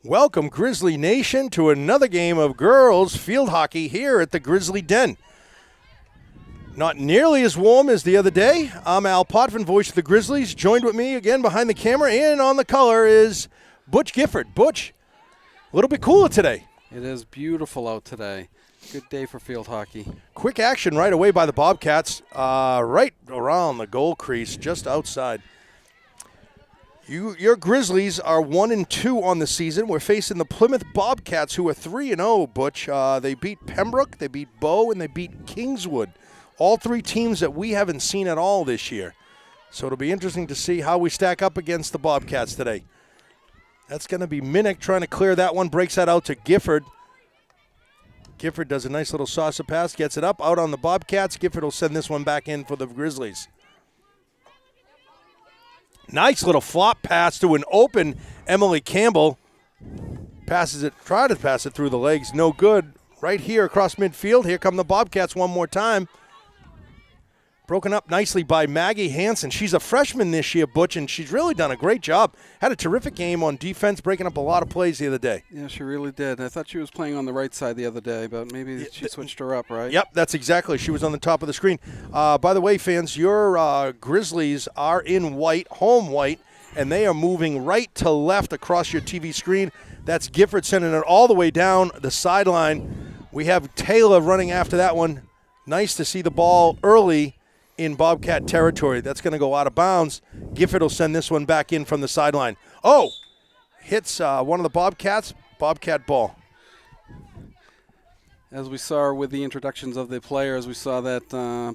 Welcome, Grizzly Nation, to another game of girls field hockey here at the Grizzly Den. Not nearly as warm as the other day. I'm Al Potvin, voice of the Grizzlies. Joined with me again behind the camera and on the color is Butch Gifford. Butch, a little bit cooler today. It is beautiful out today. Good day for field hockey. Quick action right away by the Bobcats, right around the goal crease, just outside. Your Grizzlies are 1-2 on the season. We're facing the Plymouth Bobcats, who are 3-0, Butch. They beat Pembroke, they beat Bow, and they beat Kingswood. All three teams that we haven't seen at all this year. So it'll be interesting to see how we stack up against the Bobcats today. That's going to be Minnick trying to clear that one. Breaks that out to Gifford. Gifford does a nice little saucer pass, gets it up, out on the Bobcats. Gifford will send this one back in for the Grizzlies. Nice little flop pass to an open Emily Campbell. Tried to pass it through the legs. No good. Right here across midfield. Here come the Bobcats one more time. Broken up nicely by Maggie Hansen. She's a freshman this year, Butch, and she's really done a great job. Had a terrific game on defense, breaking up a lot of plays the other day. Yeah, she really did. I thought she was playing on the right side the other day, but maybe she switched her up, right? Yep, that's exactly. She was on the top of the screen. By the way, fans, your Grizzlies are in white, home white, and they are moving right to left across your TV screen. That's Gifford sending it all the way down the sideline. We have Taylor running after that one. Nice to see the ball early in Bobcat territory. That's going to go out of bounds. Gifford will send this one back in from the sideline. Oh, hits one of the Bobcats. Bobcat ball. As we saw with the introductions of the players, we saw that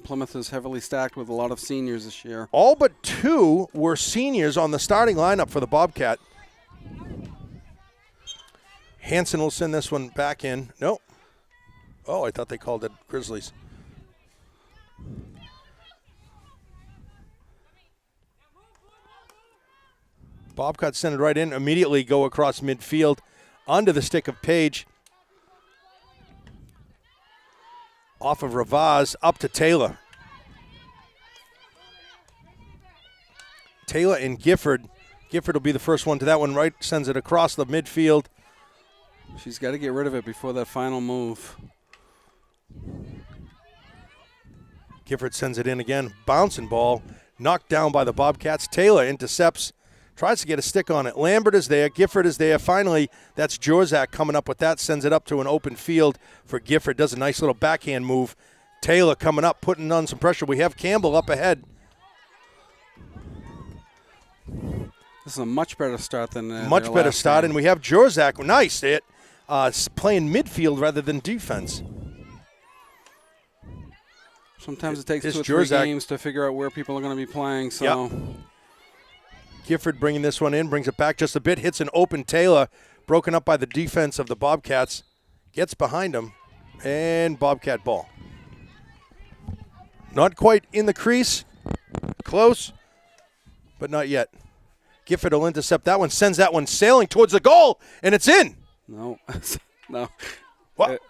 Plymouth is heavily stacked with a lot of seniors this year. All but two were seniors on the starting lineup for the Bobcat. Hansen will send this one back in. Nope. Oh, I thought they called it Grizzlies. Bobcats send it right in, immediately go across midfield onto the stick of Page. Off of Ravaz, up to Taylor. Taylor and Gifford. Gifford will be the first one to that one, right? Sends it across the midfield. She's got to get rid of it before that final move. Gifford sends it in again. Bouncing ball, knocked down by the Bobcats. Taylor intercepts. Tries to get a stick on it. Lambert is there. Gifford is there. Finally, that's Jorzak coming up with that. Sends it up to an open field for Gifford. Does a nice little backhand move. Taylor coming up, putting on some pressure. We have Campbell up ahead. This is a much better start than much better start. And we have Jorzak. Nice hit. Playing midfield rather than defense. Sometimes it takes 2 or 3 games to figure out where people are going to be playing. So. Yep. Gifford bringing this one in, brings it back just a bit, hits an open Taylor, broken up by the defense of the Bobcats, gets behind him, and Bobcat ball. Not quite in the crease, close, but not yet. Gifford will intercept that one, sends that one sailing towards the goal, and it's in. No, no. What?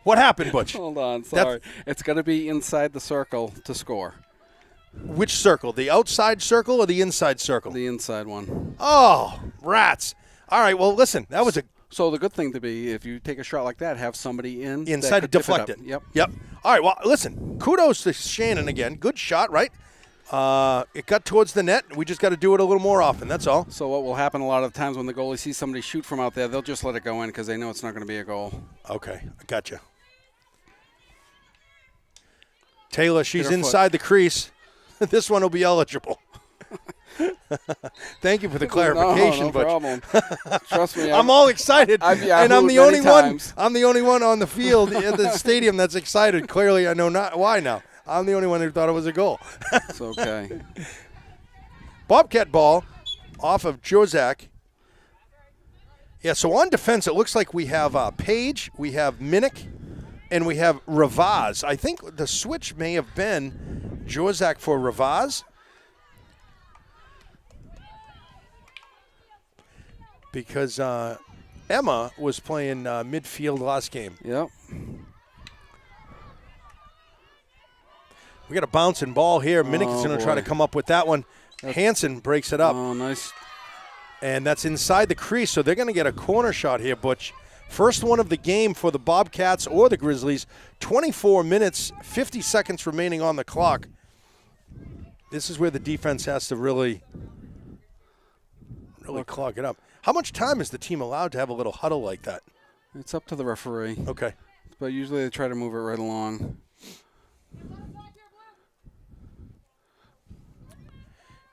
What happened, Butch? Hold on, sorry. It's got to be inside the circle to score. Which circle? The outside circle or the inside circle? The inside one. Oh, rats. All right, well, listen, that was a... So the good thing to be, if you take a shot like that, have somebody inside to deflect it. Yep. All right, well, listen, kudos to Shannon again. Good shot, right? It got towards the net. We just got to do it a little more often, that's all. So what will happen a lot of times when the goalie sees somebody shoot from out there, they'll just let it go in because they know it's not going to be a goal. Okay, I gotcha. Taylor, she's inside the crease. This one will be eligible. Thank you for the clarification, no problem. Trust me, I'm all excited, and I'm the only one. I'm the only one on the field at the stadium that's excited. Clearly, I know not why now. I'm the only one who thought it was a goal. It's okay. Bobcat ball off of Jorzak. Yeah, so on defense, it looks like we have Page, we have Minnick, and we have Ravaz. I think the switch may have been Jorzak for Ravaz. Because Emma was playing midfield last game. Yep. We got a bouncing ball here. Minnick is going to try to come up with that one. Hansen breaks it up. Oh, nice. And that's inside the crease, so they're going to get a corner shot here, Butch. First one of the game for the Bobcats or the Grizzlies. 24 minutes, 50 seconds remaining on the clock. This is where the defense has to really clog it up. How much time is the team allowed to have a little huddle like that? It's up to the referee. Okay. But usually they try to move it right along.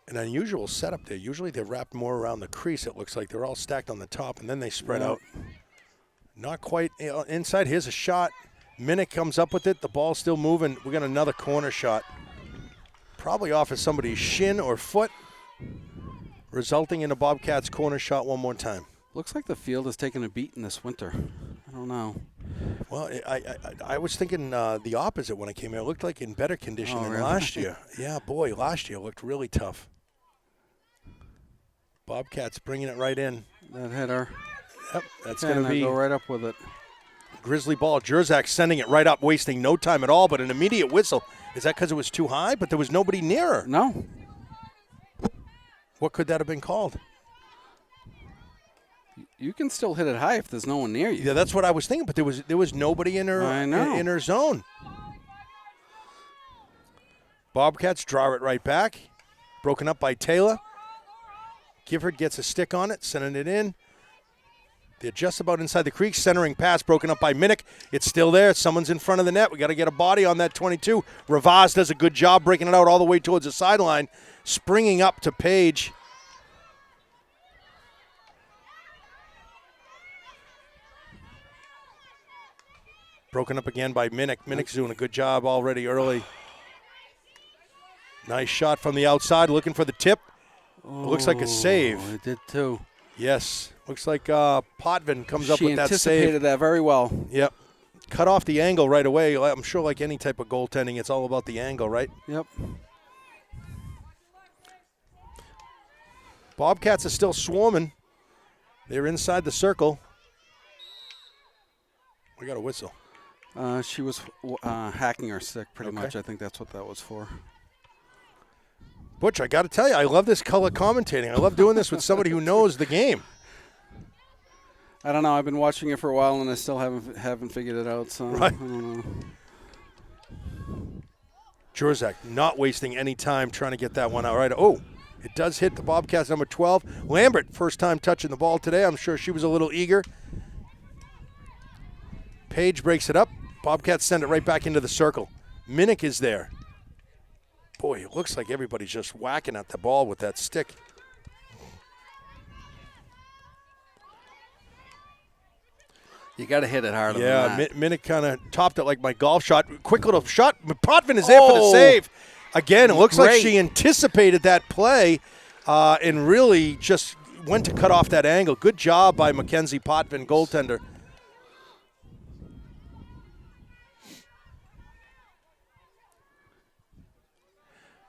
An unusual setup there. Usually they're wrapped more around the crease, it looks like. They're all stacked on the top, and then they spread out. Not quite inside. Here's a shot. Minnick comes up with it. The ball's still moving. We got another corner shot. Probably off of somebody's shin or foot, resulting in a Bobcats corner shot one more time. Looks like the field has taken a beating this winter. I don't know. Well, I was thinking the opposite when I came here. It looked like in better condition than really? last year. Yeah, boy, last year looked really tough. Bobcats bringing it right in. That header. Yep, that's going to be. Go right up with it. Grizzly ball. Jerzak sending it right up, wasting no time at all, but an immediate whistle. Is that because it was too high? But there was nobody nearer. No. What could that have been called? You can still hit it high if there's no one near you. Yeah, that's what I was thinking, but there was nobody in her in her zone. Bobcats draw it right back. Broken up by Taylor. Gifford gets a stick on it, sending it in. They're just about inside the creek. Centering pass broken up by Minnick. It's still there. Someone's in front of the net. We got to get a body on that 22. Ravaz does a good job breaking it out all the way towards the sideline. Springing up to Page. Broken up again by Minnick. Minnick's doing a good job already early. Nice shot from the outside, looking for the tip. Looks like a save. It did too. Yes. Looks like Potvin comes up with that save. She anticipated that very well. Yep. Cut off the angle right away. I'm sure like any type of goaltending, it's all about the angle, right? Yep. Bobcats are still swarming. They're inside the circle. We got a whistle. She was hacking her stick pretty much. I think that's what that was for. Butch, I got to tell you, I love this color commentating. I love doing this with somebody who knows the game. I don't know. I've been watching it for a while, and I still haven't figured it out. So right. I don't know. Jerzak not wasting any time trying to get that one out right. Oh, it does hit the Bobcats number 12. Lambert, first time touching the ball today. I'm sure she was a little eager. Page breaks it up. Bobcats send it right back into the circle. Minnick is there. Boy, it looks like everybody's just whacking at the ball with that stick. You got to hit it harder. Yeah, Minnick kind of topped it like my golf shot. Quick little shot. Potvin is there for the save. Again, it looks like she anticipated that play and really just went to cut off that angle. Good job by Mackenzie Potvin, goaltender.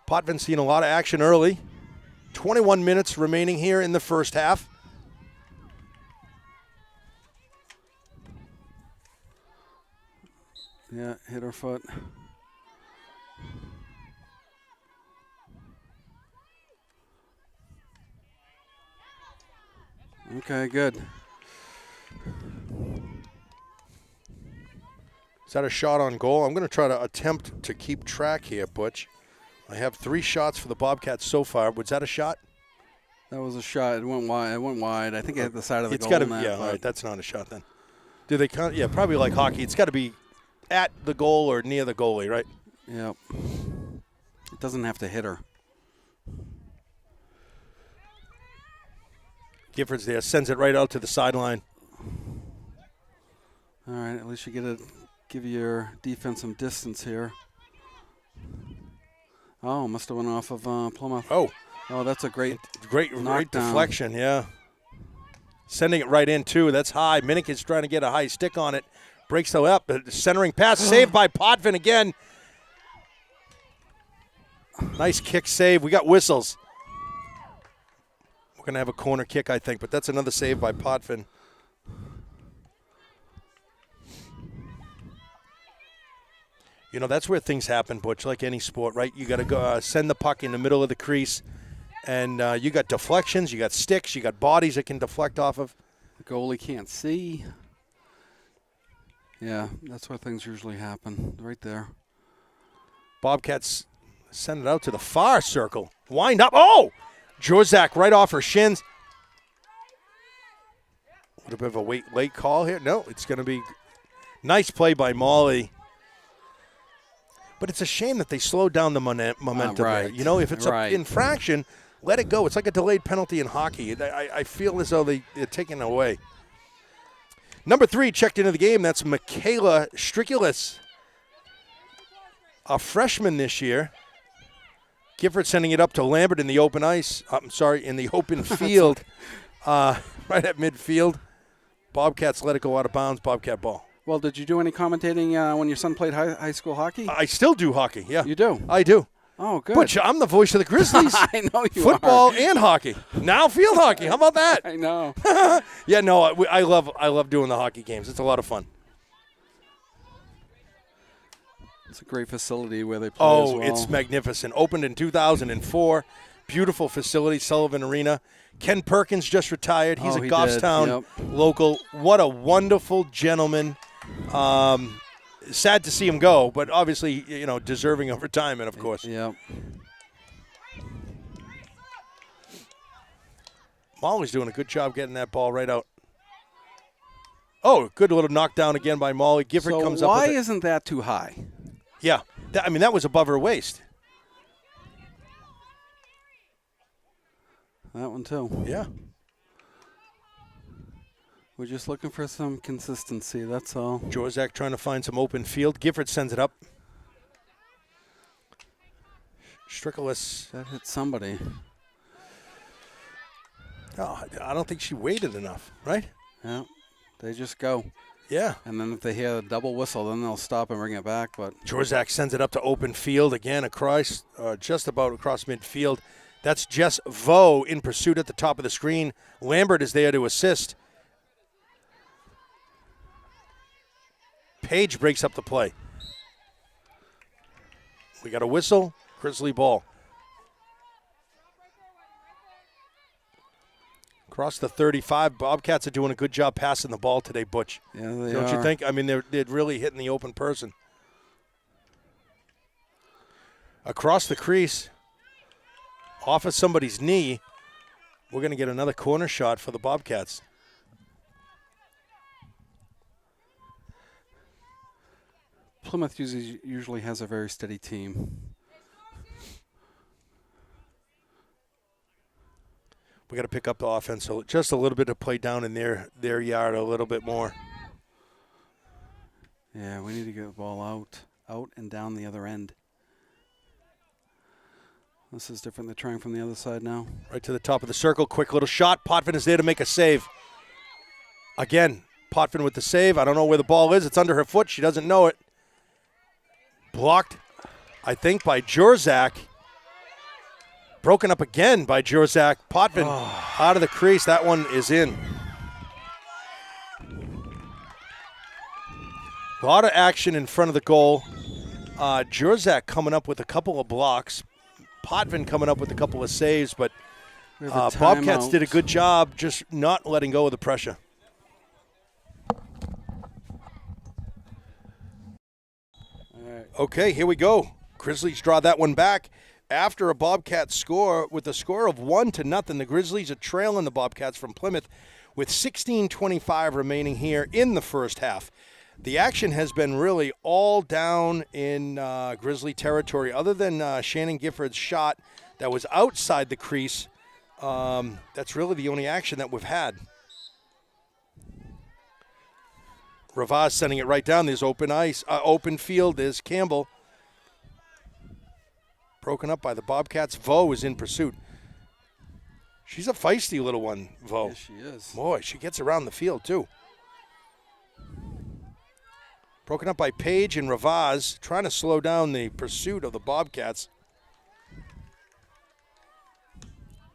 Potvin seeing a lot of action early. 21 minutes remaining here in the first half. Yeah, hit her foot. Okay, good. Is that a shot on goal? I'm going to try to attempt to keep track here, Butch. I have 3 shots for the Bobcats so far. Was that a shot? That was a shot. It went wide. I think it hit the side of the goal. It's got to be. Yeah, all right. That's not a shot then. Do they count? Yeah, probably like hockey. It's got to be at the goal or near the goalie, right? Yep. It doesn't have to hit her. Gifford's there. Sends it right out to the sideline. All right. At least you give your defense some distance here. Oh, must have went off of Plymouth. Oh, that's a great deflection, yeah. Sending it right in, too. That's high. Minnick is trying to get a high stick on it. Breaks the up. Centering pass, saved by Potvin again. Nice kick save. We got whistles. We're going to have a corner kick, I think, but that's another save by Potvin. You know, that's where things happen, Butch, like any sport, right? You got to go send the puck in the middle of the crease, and you got deflections, you got sticks, you got bodies that can deflect off of. The goalie can't see. Yeah, that's where things usually happen, right there. Bobcats send it out to the far circle. Wind up. Oh! Jorzak right off her shins. A little bit of a late call here. No, it's going to be nice play by Molly. But it's a shame that they slowed down the momentum there. You know, if it's an infraction, let it go. It's like a delayed penalty in hockey. I feel as though they're taking it away. Number 3 checked into the game. That's Michaela Strikulis, a freshman this year. Gifford sending it up to Lambert in the open ice. In the open field, right at midfield. Bobcats let it go out of bounds. Bobcat ball. Well, did you do any commentating when your son played high school hockey? I still do hockey, yeah. You do? I do. Oh, good. Butch, I'm the voice of the Grizzlies. I know you Football are. and hockey. Now field hockey. How about that? I know. Yeah, no, I love doing the hockey games. It's a lot of fun. It's a great facility where they play as well. It's magnificent. Opened in 2004. Beautiful facility, Sullivan Arena. Ken Perkins just retired. He's a Goffstown local. What a wonderful gentleman. Sad to see him go, but obviously, you know, deserving of retirement, of course. Yep. Molly's doing a good job getting that ball right out. Oh, good little knockdown again by Molly. Gifford comes up with it. Why isn't that too high? Yeah. That was above her waist. That one, too. Yeah. We're just looking for some consistency, that's all. Jorzak trying to find some open field. Gifford sends it up. Strikulis. That hit somebody. Oh, I don't think she waited enough, right? Yeah, they just go. Yeah. And then if they hear a double whistle, then they'll stop and bring it back. But Jorzak sends it up to open field again across, just about across midfield. That's Jess Vo in pursuit at the top of the screen. Lambert is there to assist. Page breaks up the play. We got a whistle. Grizzly ball. Across the 35, Bobcats are doing a good job passing the ball today, Butch. yeah, they Don't are. you think? I mean, they're really hitting the open person. Across the crease, off of somebody's knee, we're going to get another corner shot for the Bobcats. Plymouth usually has a very steady team. We got to pick up the offense, so just a little bit to play down in their yard a little bit more. Yeah, we need to get the ball out and down the other end. This is different. They're trying from the other side now. Right to the top of the circle. Quick little shot. Potvin is there to make a save. Again, Potvin with the save. I don't know where the ball is. It's under her foot. She doesn't know it. Blocked, I think, by Jorzak. Broken up again by Jorzak. Potvin out of the crease. That one is in. A lot of action in front of the goal. Jorzak coming up with a couple of blocks. Potvin coming up with a couple of saves, but Bobcats did a good job just not letting go of the pressure. Okay, here we go. Grizzlies draw that one back. After a Bobcats score, with a score of 1-0, the Grizzlies are trailing the Bobcats from Plymouth with 16:25 remaining here in the first half. The action has been really all down in Grizzly territory, other than Shannon Gifford's shot that was outside the crease. That's really the only action that we've had. Ravaz sending it right down. There's open ice, open field. There's Campbell. Broken up by the Bobcats. Vo is in pursuit. She's a feisty little one, Vo. Yes, she is. Boy, she gets around the field, too. Broken up by Page and Ravaz, trying to slow down the pursuit of the Bobcats.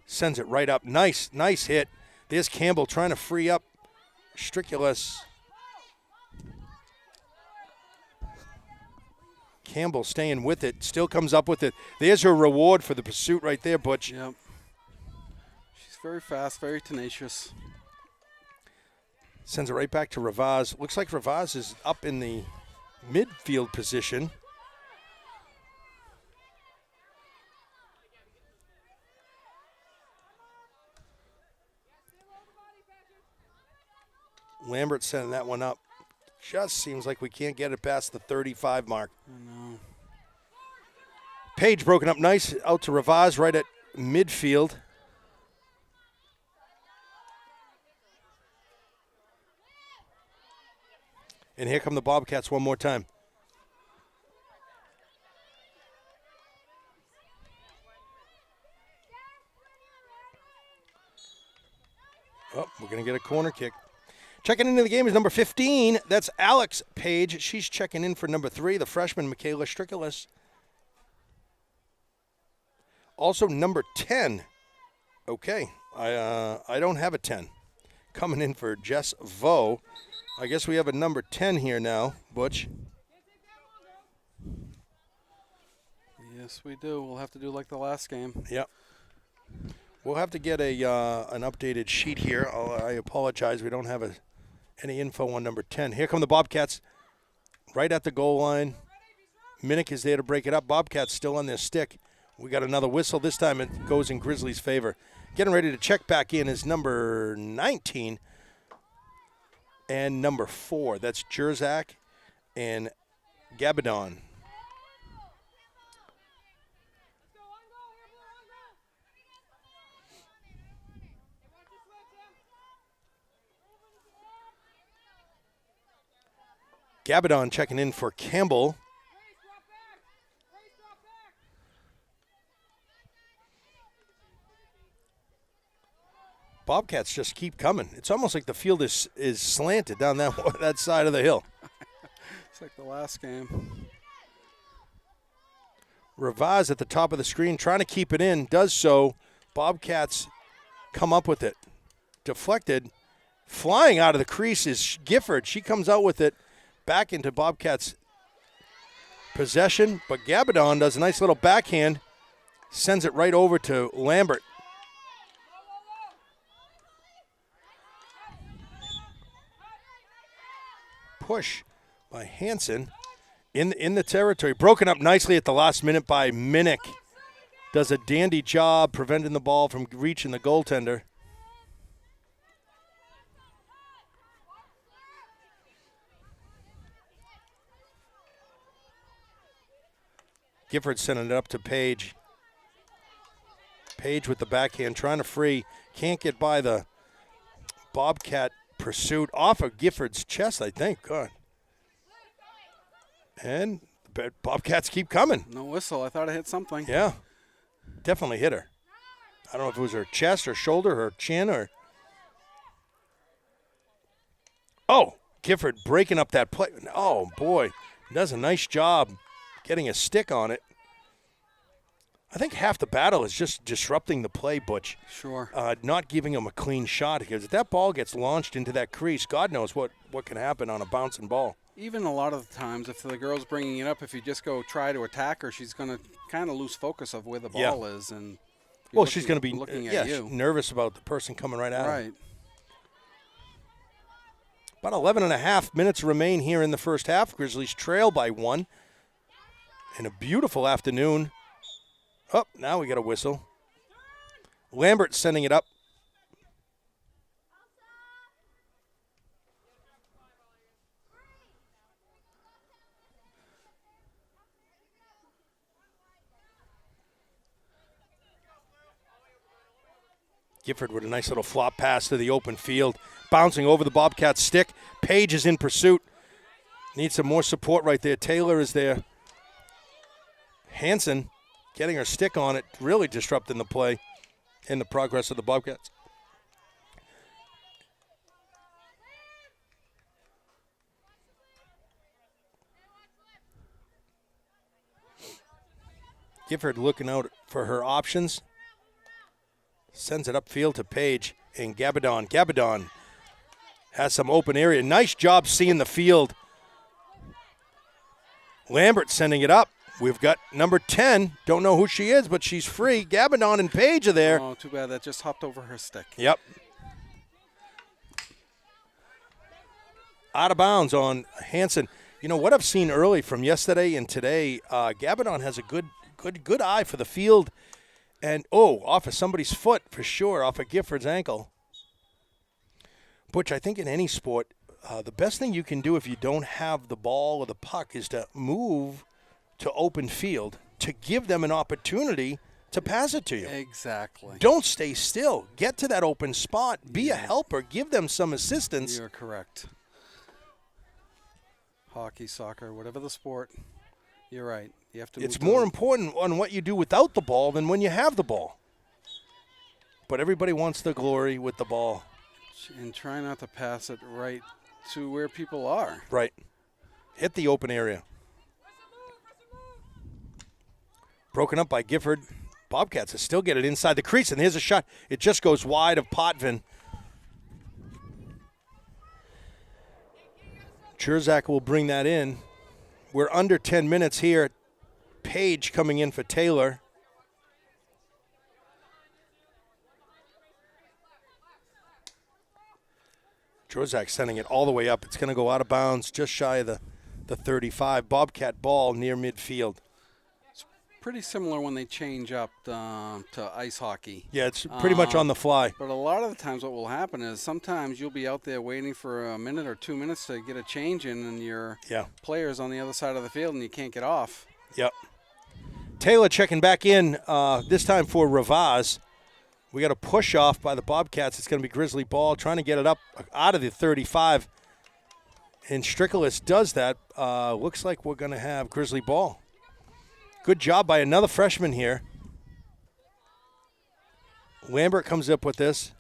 Sends it right up. Nice hit. There's Campbell trying to free up Strikulis. Campbell staying with it. Still comes up with it. There's her reward for the pursuit right there, Butch. Yep. She's very fast, very tenacious. Sends it right back to Ravaz. Looks like Ravaz is up in the midfield position. Lambert sending that one up. Just seems like we can't get it past the 35 mark. I know. Page broken up nice out to Ravaz right at midfield. And here come the Bobcats one more time. Oh, we're going to get a corner kick. Checking into the game is number 15. That's Alex Page. She's checking in for number 3, the freshman, Michaela Strikalis. Also number 10. Okay, I don't have a 10. Coming in for Jess Vo. I guess we have a number 10 here now, Butch. Yes, we do. We'll have to do like the last game. Yep. We'll have to get an updated sheet here. I apologize. We don't have any info on number 10. Here come the Bobcats right at the goal line. Minnick is there to break it up. Bobcats still on their stick. We got another whistle. This time it goes in Grizzlies' favor. Getting ready to check back in is number 19 and number 4. That's Jerzak and Gabadon. Gabadon checking in for Campbell. Bobcats just keep coming. It's almost like the field is slanted down that side of the hill. It's like the last game. Ravaz at the top of the screen trying to keep it in. Does so. Bobcats come up with it. Deflected. Flying out of the crease is Gifford. She comes out with it. Back into Bobcats' possession, but Gabadon does a nice little backhand, sends it right over to Lambert. Push by Hansen in the territory. Broken up nicely at the last minute by Minnick. Does a dandy job preventing the ball from reaching the goaltender. Gifford sending it up to Page. Page with the backhand, trying to free. Can't get by the Bobcat pursuit. Off of Gifford's chest, I think. God. And the Bobcats keep coming. No whistle. I thought I hit something. Yeah. Definitely hit her. I don't know if it was her chest or shoulder or chin or... Oh, Gifford breaking up that play. Oh, boy. Does a nice job getting a stick on it. I think half the battle is just disrupting the play, Butch. Sure. Not giving him a clean shot, because if that ball gets launched into that crease, God knows what can happen on a bouncing ball. Even a lot of the times, if the girl's bringing it up, if you just go try to attack her, she's going to kind of lose focus of where the ball is. And she's going to be looking at you. Nervous about the person coming right at her. Right. About 11 and a half minutes remain here in the first half. Grizzlies trail by 1. And a beautiful afternoon. Oh, now we got a whistle. Lambert sending it up. Gifford with a nice little flop pass to the open field. Bouncing over the Bobcats' stick. Page is in pursuit. Needs some more support right there. Taylor is there. Hansen getting her stick on it, really disrupting the play and the progress of the Bobcats. Gifford looking out for her options. Sends it upfield to Page and Gabadon. Gabadon has some open area. Nice job seeing the field. Lambert sending it up. We've got number 10. Don't know who she is, but she's free. Gabadon and Page are there. Oh, too bad. That just hopped over her stick. Yep. Out of bounds on Hansen. You know, what I've seen early from yesterday and today, Gabadon has a good eye for the field. And, off of somebody's foot for sure, off of Gifford's ankle. Butch, I think in any sport, the best thing you can do if you don't have the ball or the puck is to move to open field to give them an opportunity to pass it to you. Exactly. Don't stay still. Get to that open spot. Be a helper. Give them some assistance. You're correct. Hockey, soccer, whatever the sport, you're right. You have to. It's more important on what you do without the ball than when you have the ball. But everybody wants the glory with the ball. And try not to pass it right to where people are. Right. Hit the open area. Broken up by Gifford. Bobcats will still get it inside the crease, and here's a shot. It just goes wide of Potvin. Jurzak will bring that in. We're under 10 minutes here. Page coming in for Taylor. Jurzak sending it all the way up. It's going to go out of bounds just shy of the 35. Bobcat ball near midfield. Pretty similar when they change up to ice hockey. Yeah, it's pretty much on the fly. But a lot of the times what will happen is sometimes you'll be out there waiting for a minute or 2 minutes to get a change in, and your player's on the other side of the field and you can't get off. Yep. Taylor checking back in, this time for Ravaz. We got a push off by the Bobcats. It's going to be Grizzly ball, trying to get it up out of the 35. And Strickless does that. Looks like we're going to have Grizzly ball. Good job by another freshman here. Lambert comes up with this.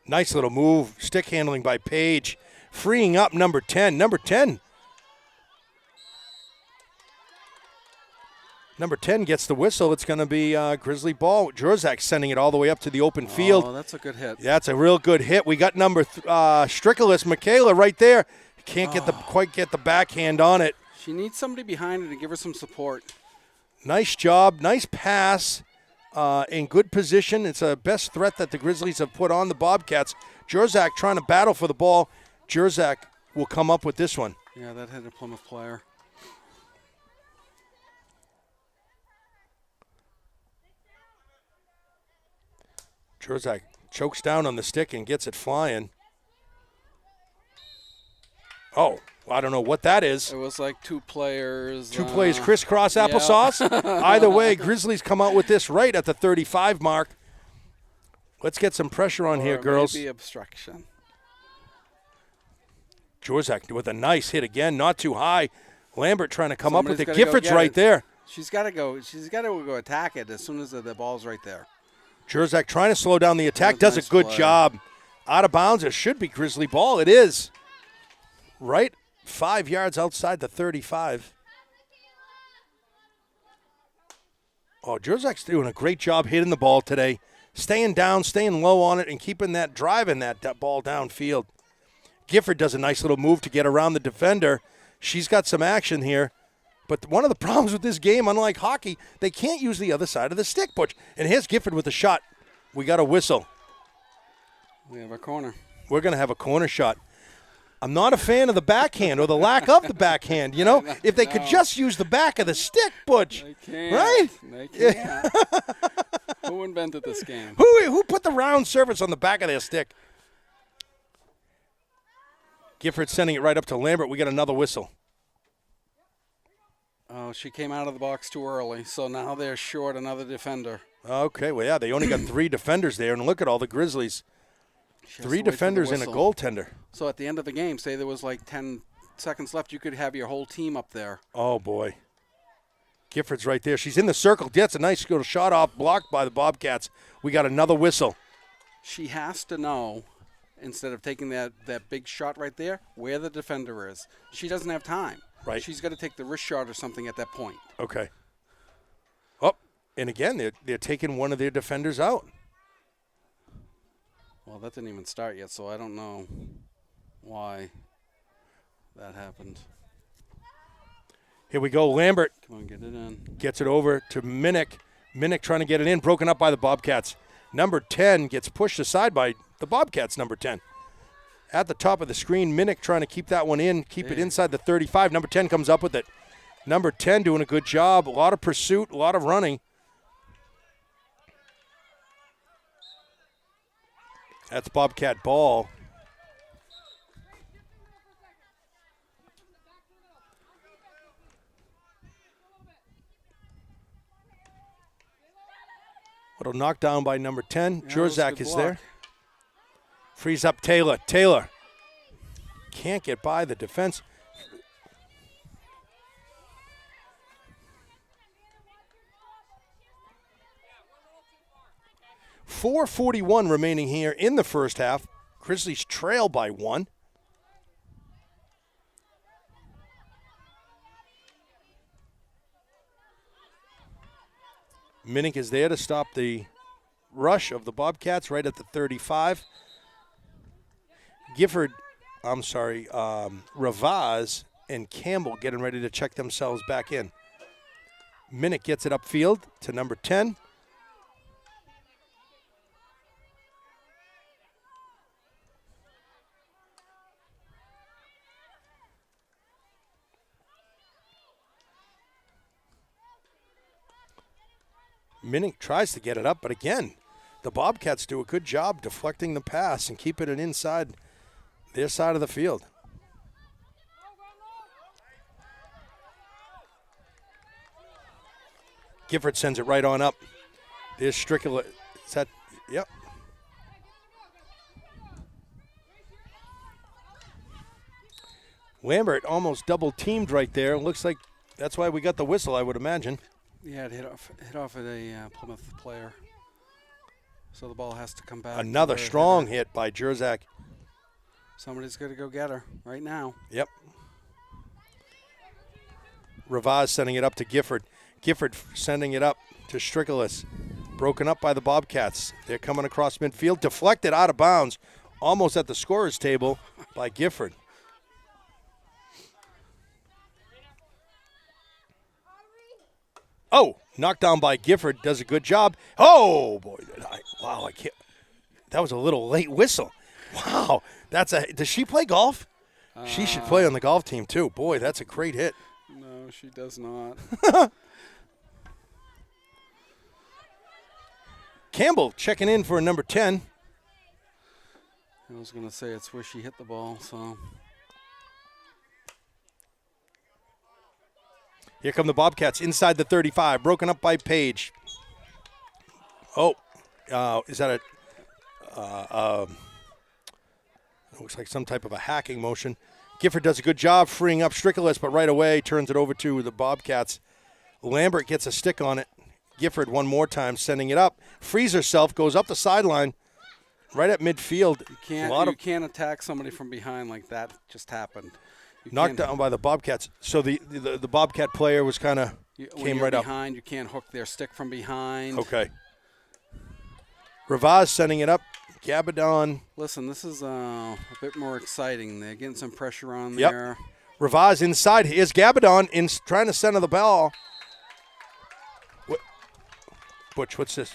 Nice little move. Stick handling by Page. Freeing up number 10. Number 10. Number 10 gets the whistle. It's going to be Grizzly ball. Jurzak sending it all the way up to the open field. Oh, that's a good hit. That's a real good hit. We got number Strickless, Michaela, right there. Can't quite get the backhand on it. She needs somebody behind her to give her some support. Nice job. Nice pass. In good position. It's a best threat that the Grizzlies have put on the Bobcats. Jurzak trying to battle for the ball. Jurzak will come up with this one. Yeah, that hit a Plymouth player. Jurzak chokes down on the stick and gets it flying. Oh, I don't know what that is. It was like two players. Two plays crisscross applesauce. Either way, Grizzlies come out with this right at the 35 mark. Let's get some pressure on here, girls. Maybe obstruction. Jurzak with a nice hit again, not too high. Lambert trying to come up with it. Somebody's gotta Gifford's right there. She's got to go. She's got to go attack it as soon as the ball's right there. Jurzak trying to slow down the attack. Does a good job. Out of bounds. It should be Grizzly ball. It is. Right 5 yards outside the 35. Oh, Jurzak's doing a great job hitting the ball today. Staying down, staying low on it, and keeping that driving that ball downfield. Gifford does a nice little move to get around the defender. She's got some action here. But one of the problems with this game, unlike hockey, they can't use the other side of the stick, Butch. And here's Gifford with a shot. We got a whistle. We have a corner. We're going to have a corner shot. I'm not a fan of the backhand or the lack of the backhand, you know. If they could just use the back of the stick, Butch. They can't. Right? They can't. Who invented this game? Who put the round surface on the back of their stick? Gifford sending it right up to Lambert. We got another whistle. Oh, she came out of the box too early, so now they're short another defender. Okay, well, yeah, they only got 3 defenders there, and look at all the Grizzlies. 3 defenders and a goaltender. So at the end of the game, say there was like 10 seconds left, you could have your whole team up there. Oh, boy. Gifford's right there. She's in the circle. Gets a nice little shot off, blocked by the Bobcats. We got another whistle. She has to know, instead of taking that big shot right there, where the defender is. She doesn't have time. Right. She's got to take the wrist shot or something at that point. Okay. Oh, and again, they're taking one of their defenders out. Well, that didn't even start yet, so I don't know why. that happened. Here we go. Lambert Come on, get it in. gets it over to Minnick. Minnick trying to get it in, broken up by the Bobcats. Number 10 gets pushed aside by the Bobcats, number 10. At the top of the screen, Minnick trying to keep that one in, keep it inside the 35. Number 10 comes up with it. Number 10 doing a good job. A lot of pursuit, a lot of running. That's Bobcat ball. Little knockdown by number 10. Yeah, Jurzak is there. Frees up Taylor. Taylor can't get by the defense. .441 remaining here in the first half. Grizzlies trail by 1. Minnick is there to stop the rush of the Bobcats right at the 35. Ravaz and Campbell getting ready to check themselves back in. Minnick gets it upfield to number 10. Minnick tries to get it up, but again, the Bobcats do a good job deflecting the pass and keeping it inside their side of the field. Gifford sends it right on up. There's Strickler. Is that, yep. Lambert almost double teamed right there. Looks like that's why we got the whistle, I would imagine. Yeah, it hit off at a Plymouth player. So the ball has to come back. Another strong hit by Jurzak. Somebody's going to go get her right now. Yep. Ravaz sending it up to Gifford. Gifford sending it up to Strickler. Broken up by the Bobcats. They're coming across midfield. Deflected out of bounds. Almost at the scorer's table by Gifford. Oh, knocked down by Gifford. Does a good job. Oh, boy. Wow, I can't. That was a little late whistle. Wow. Does she play golf? She should play on the golf team, too. Boy, that's a great hit. No, she does not. Campbell checking in for a number 10. I was going to say it's where she hit the ball, so. Here come the Bobcats inside the 35, broken up by Page. Oh, is that looks like some type of a hacking motion. Gifford does a good job freeing up Strickler, but right away turns it over to the Bobcats. Lambert gets a stick on it. Gifford one more time sending it up. Frees herself, goes up the sideline, right at midfield. You can't attack somebody from behind like that just happened. Knocked down by the Bobcats. So the Bobcat player was kind of came right behind, up. You can't hook their stick from behind. Okay. Ravaz sending it up. Gabadon. Listen, this is a bit more exciting. They're getting some pressure on there. Ravaz inside. Here's Gabadon trying to center the ball. Butch, what's this?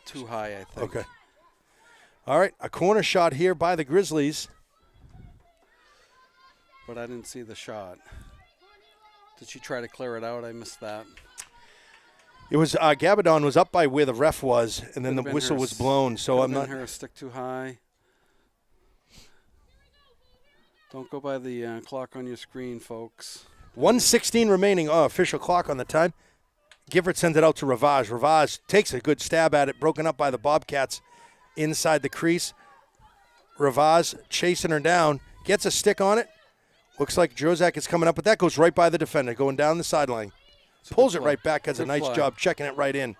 Too high, I think. Okay. All right, a corner shot here by the Grizzlies. But I didn't see the shot. Did she try to clear it out? I missed that. It was Gabadon was up by where the ref was, and then the whistle was blown. So I'm not. Her stick too high. Don't go by the clock on your screen, folks. 1:16 remaining. Official clock on the time. Gifford sends it out to Ravaz. Ravaz takes a good stab at it, broken up by the Bobcats inside the crease. Ravaz chasing her down, gets a stick on it. Looks like Jurzak is coming up, but that goes right by the defender, going down the sideline. Pulls it right back, does a nice job checking it right in.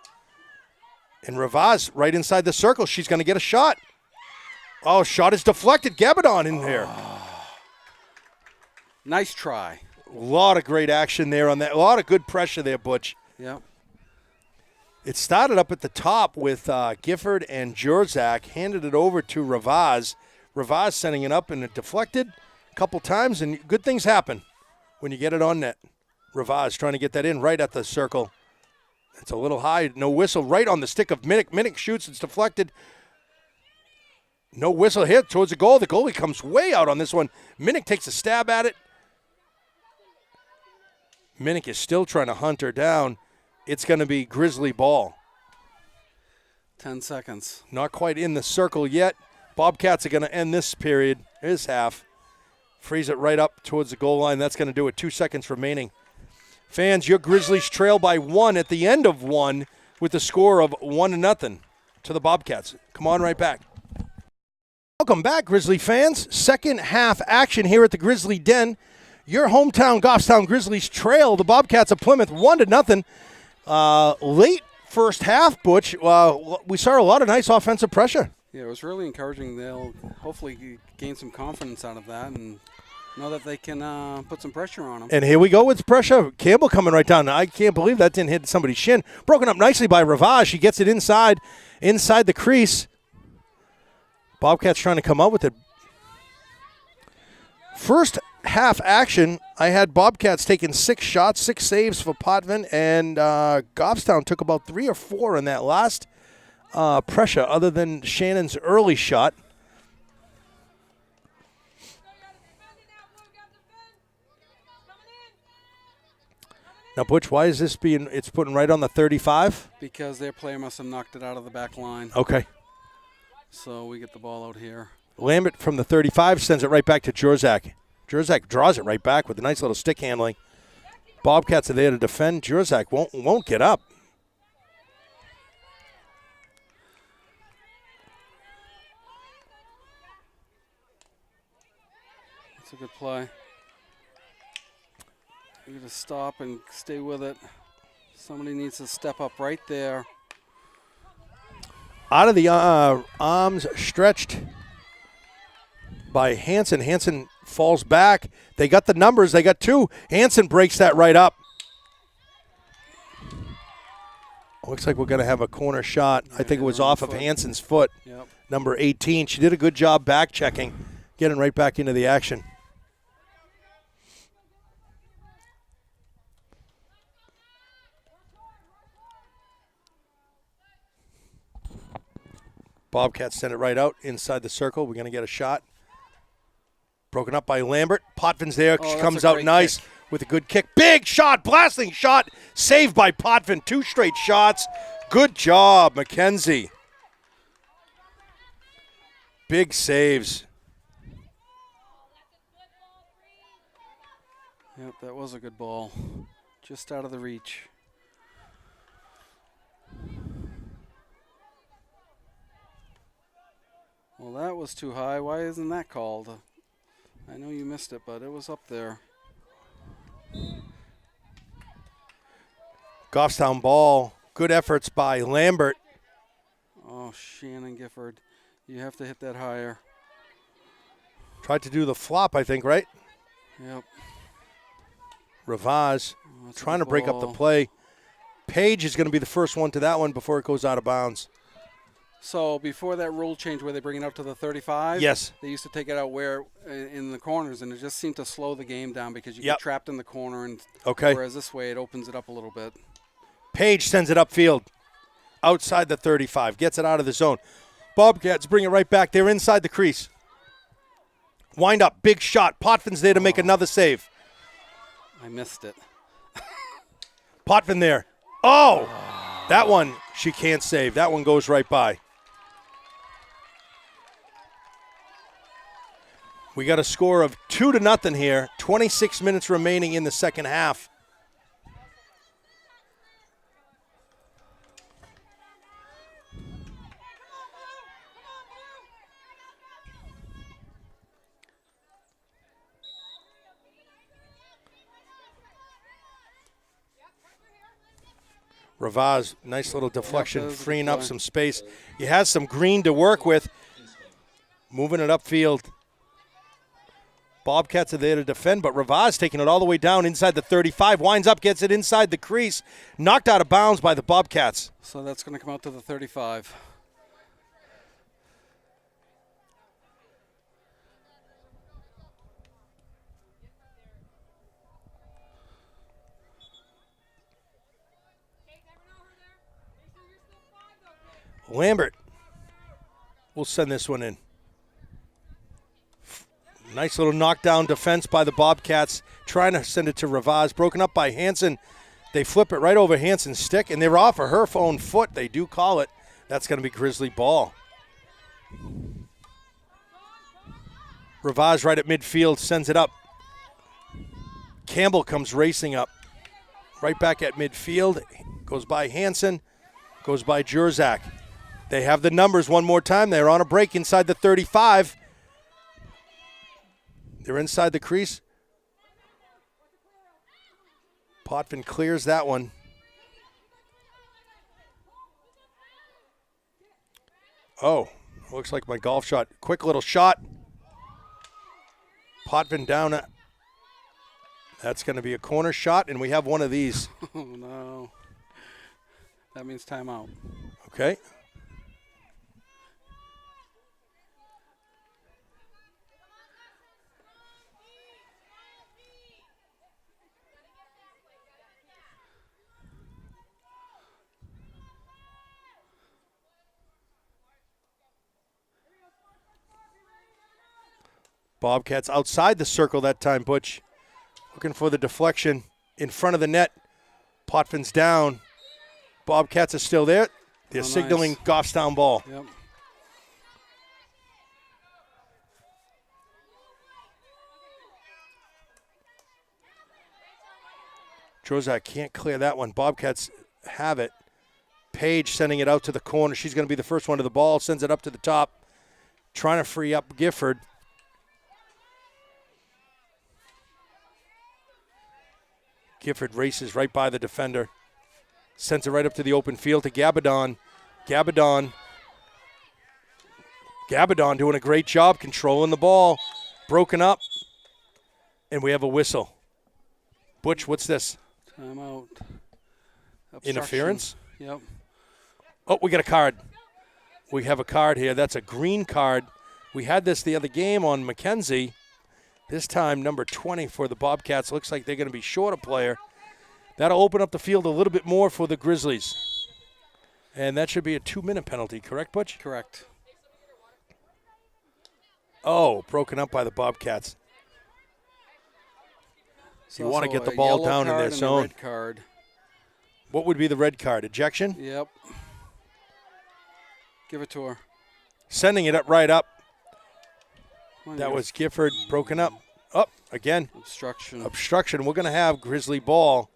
And Ravaz right inside the circle. She's going to get a shot. Oh, shot is deflected. Gabadon in there. Nice try. A lot of great action there on that. A lot of good pressure there, Butch. Yep. It started up at the top with Gifford and Jurzak, handed it over to Ravaz. Ravaz sending it up, and it deflected a couple times, and good things happen when you get it on net. Ravaz trying to get that in right at the circle. It's a little high. No whistle. Right on the stick of Minnick. Minnick shoots. It's deflected. No whistle hit towards the goal. The goalie comes way out on this one. Minnick takes a stab at it. Minnick is still trying to hunt her down. It's going to be Grizzly ball. 10 seconds. Not quite in the circle yet. Bobcats are going to end this period, this half. Freeze it right up towards the goal line. That's going to do it. 2 seconds remaining. Fans, your Grizzlies trail by 1 at the end of 1 with the score of 1-0 to the Bobcats. Come on right back. Welcome back, Grizzly fans. Second half action here at the Grizzly Den. Your hometown Goffstown Grizzlies trail the Bobcats of Plymouth 1-0. Late first half, Butch, we saw a lot of nice offensive pressure. Yeah, it was really encouraging. They'll hopefully gain some confidence out of that and know that they can put some pressure on them. And here we go with pressure. Campbell coming right down. I can't believe that didn't hit somebody's shin. Broken up nicely by Ravage. She gets it inside the crease. Bobcats trying to come up with it. First half action, I had Bobcats taking 6 shots, 6 saves for Potvin, and Goffstown took about 3 or 4 in that last pressure, other than Shannon's early shot. Now, Butch, why is this it's putting right on the 35? Because their player must have knocked it out of the back line. Okay. So we get the ball out here. Lambert from the 35 sends it right back to Jurzak. Jurzak draws it right back with a nice little stick handling. Bobcats are there to defend. Jurzak won't get up. That's a good play. You got to stop and stay with it. Somebody needs to step up right there. Out of the arms stretched by Hansen. Hansen falls back. They got the numbers. They got 2. Hansen breaks that right up. Looks like we're going to have a corner shot. I think it was off of Hansen's foot. Yep. Number 18. She did a good job back checking, getting right back into the action. Bobcats send it right out inside the circle. We're going to get a shot. Broken up by Lambert. Potvin's there. She comes out nice with a good kick. Big shot, blasting shot. Saved by Potvin. 2 straight shots. Good job, McKenzie. Big saves. Yep, that was a good ball. Just out of the reach. Well, that was too high. Why isn't that called? I know you missed it, but it was up there. Goffstown ball. Good efforts by Lambert. Oh, Shannon Gifford. You have to hit that higher. Tried to do the flop, I think, right? Yep. Ravaz trying to break up the play. Page is going to be the first one to that one before it goes out of bounds. So before that rule change where they bring it up to the 35, yes, they used to take it out where in the corners, and it just seemed to slow the game down because you get trapped in the corner. And whereas this way it opens it up a little bit. Page sends it upfield, outside the 35, gets it out of the zone. Bobcats bring it right back. They're inside the crease. Wind up, big shot. Potvin's there to make another save. I missed it. Potvin there. Oh, that one she can't save. That one goes right by. We got a score of 2-0 here. 26 minutes remaining in the second half. Ravaz, nice little deflection, freeing up some space. He has some green to work with. Moving it upfield. Bobcats are there to defend, but Ravaz taking it all the way down inside the 35. Winds up, gets it inside the crease. Knocked out of bounds by the Bobcats. So that's going to come out to the 35. Lambert will send this one in. Nice little knockdown defense by the Bobcats, trying to send it to Ravaz. Broken up by Hansen. They flip it right over Hansen's stick, and they're off of her own foot. They do call it. That's going to be Grizzly ball. Ravaz right at midfield, sends it up. Campbell comes racing up. Right back at midfield. Goes by Hansen. Goes by Jurzak. They have the numbers one more time. They're on a break inside the 35. They're inside the crease. Potvin clears that one. Oh, looks like my golf shot. Quick little shot. Potvin down. That's going to be a corner shot, and we have one of these. Oh, no. That means timeout. Okay. Bobcats outside the circle that time, Butch. Looking for the deflection in front of the net. Potvin's down. Bobcats are still there. They're signaling Goffstown ball. Yep. Jozak can't clear that one. Bobcats have it. Page sending it out to the corner. She's going to be the first one to the ball. Sends it up to the top. Trying to free up Gifford. Gifford races right by the defender. Sends it right up to the open field to Gabadon. Gabadon doing a great job controlling the ball. Broken up. And we have a whistle. Butch, what's this? Timeout. Interference? Yep. Oh, we got a card. We have a card here. That's a green card. We had this the other game on McKenzie. This time, number 20 for the Bobcats. Looks like they're going to be short a player. That'll open up the field a little bit more for the Grizzlies. And that should be a 2-minute penalty, correct, Butch? Correct. Oh, broken up by the Bobcats. You want to get the ball down in their zone. Red card. What would be the red card? Ejection? Yep. Give it to her. Sending it up right up. That was Gifford broken up. Up again. Obstruction. We're going to have Grizzly ball.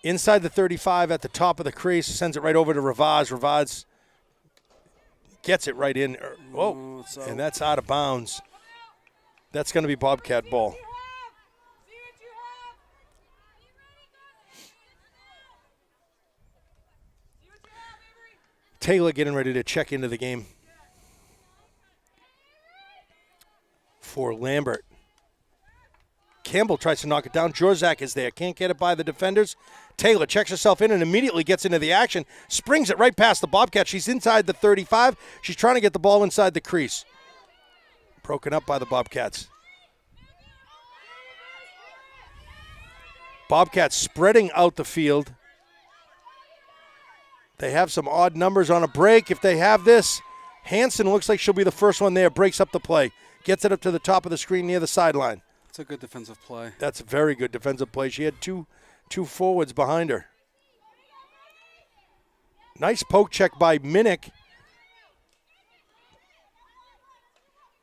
Inside the 35 at the top of the crease. Sends it right over to Ravaz. Ravaz gets it right in. Whoa. And that's out of bounds. That's going to be Bobcat ball. Taylor getting ready to check into the game for Lambert. Campbell tries to knock it down. Jorzak is there. Can't get it by the defenders. Taylor checks herself in and immediately gets into the action. Springs it right past the Bobcat. She's inside the 35. She's trying to get the ball inside the crease. Broken up by the Bobcats. Bobcats spreading out the field. They have some odd numbers on a break. If they have this, Hansen looks like she'll be the first one there. Breaks up the play. Gets it up to the top of the screen near the sideline. That's a good defensive play. That's a very good defensive play. She had two forwards behind her. Nice poke check by Minnick.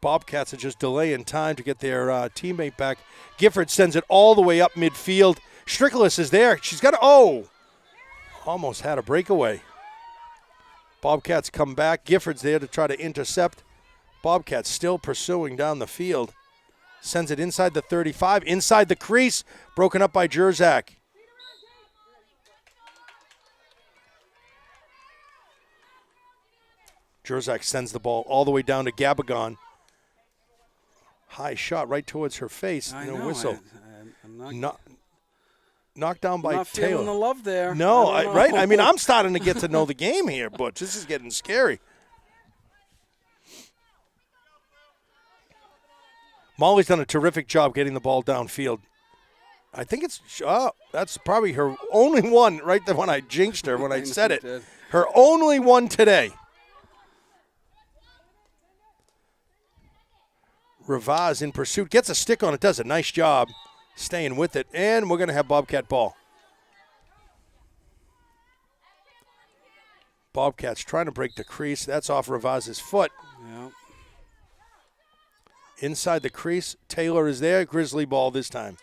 Bobcats are just delaying time to get their teammate back. Gifford sends it all the way up midfield. Strickles is there. She's got to, almost had a breakaway. Bobcats come back. Gifford's there to try to intercept. Bobcats still pursuing down the field. Sends it inside the 35, inside the crease. Broken up by Jurzak. Jurzak sends the ball all the way down to Gabagon. High shot right towards her face. I know. Whistle. I'm not knocked down by not Taylor. Feeling the love there. No, right? I mean, I'm starting to get to know the game here, Butch. This is getting scary. Molly's done a terrific job getting the ball downfield. I think it's that's probably her only one right there when I jinxed her when I said it. Did. Her only one today. Ravaz in pursuit. Gets a stick on it. Does a nice job staying with it. And we're going to have Bobcat ball. Bobcats trying to break the crease. That's off Ravaz's foot. Yeah. Inside the crease. Taylor is there. Grizzly ball this time.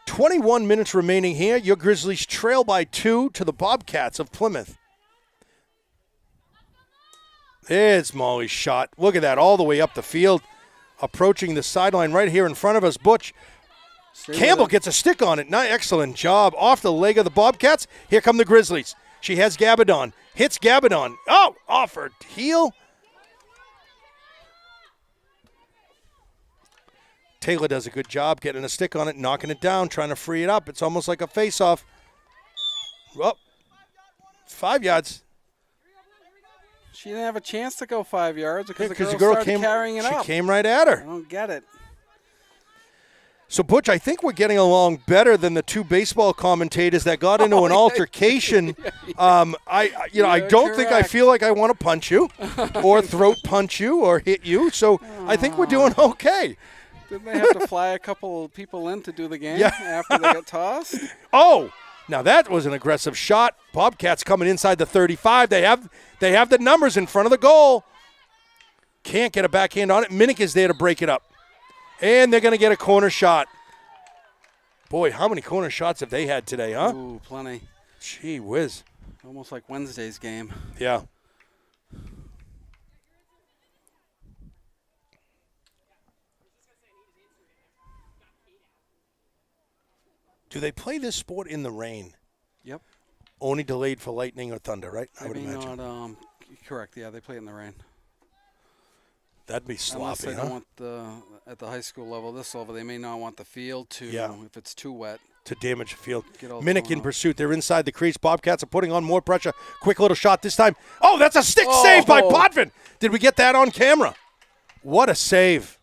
.21 minutes remaining here. Your Grizzlies trail by 2 to the Bobcats of Plymouth. It's Molly's shot. Look at that, all the way up the field. Approaching the sideline right here in front of us. Butch Campbell gets a stick on it. Excellent job. Off the leg of the Bobcats. Here come the Grizzlies. She has Gabadon. Hits Gabadon. Oh, off her heel. Taylor does a good job getting a stick on it, knocking it down, trying to free it up. It's almost like a face-off. Oh, 5 yards. She didn't have a chance to go 5 yards because the girl started carrying it up. She came right at her. I don't get it. So, Butch, I think we're getting along better than the two baseball commentators that got into an altercation. I don't think I feel like I want to punch you or throat punch you or hit you. So I think we're doing okay. Didn't they have to fly a couple of people in to do the game after they got tossed? Oh, now that was an aggressive shot. Bobcats coming inside the 35. They have the numbers in front of the goal. Can't get a backhand on it. Minnick is there to break it up. And they're going to get a corner shot. Boy, how many corner shots have they had today, huh? Ooh, plenty. Gee whiz. Almost like Wednesday's game. Yeah. Do they play this sport in the rain? Yep. Only delayed for lightning or thunder, right? I would imagine. Not, correct, yeah, they play in the rain. That'd be sloppy, Unless they don't want at the high school level, this level, they may not want the field to, if it's too wet. To damage the field. Minnick in pursuit. They're inside the crease. Bobcats are putting on more pressure. Quick little shot this time. Oh, that's a stick save by Potvin. Did we get that on camera? What a save.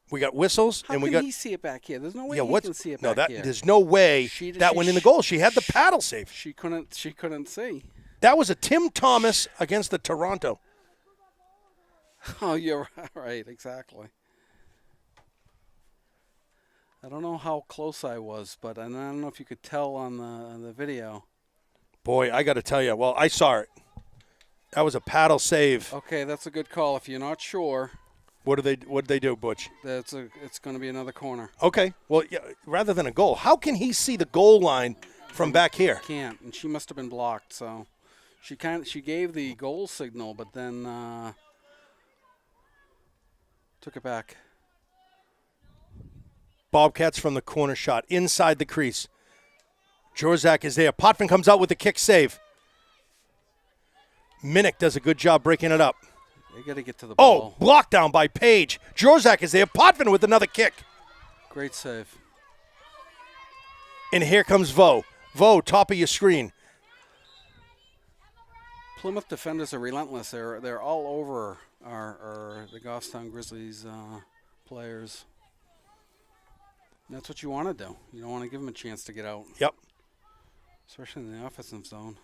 We got whistles. How and we can got. he see it back here? There's no way he can see it back here. There's no way that went in the goal. She had the paddle save. She couldn't see. That was a Tim Thomas against the Toronto. Oh, you're right. Exactly. I don't know how close I was, but I don't know if you could tell on the video. Boy, I got to tell you. Well, I saw it. That was a paddle save. Okay, that's a good call. If you're not sure. What did they do, Butch? It's going to be another corner. Okay. Well, yeah, rather than a goal, how can he see the goal line from back here? Can't, and she must have been blocked. So she gave the goal signal, but then took it back. Bobcats from the corner shot inside the crease. Jorzak is there. Potvin comes out with the kick save. Minnick does a good job breaking it up. They got to get to the ball. Oh, blocked down by Page. Jorzak is there. Potvin with another kick. Great save. And here comes Vo. Vo, top of your screen. Plymouth defenders are relentless. They're all over the Goffstown Grizzlies players. That's what you want to do. You don't want to give them a chance to get out. Yep. Especially in the offensive zone.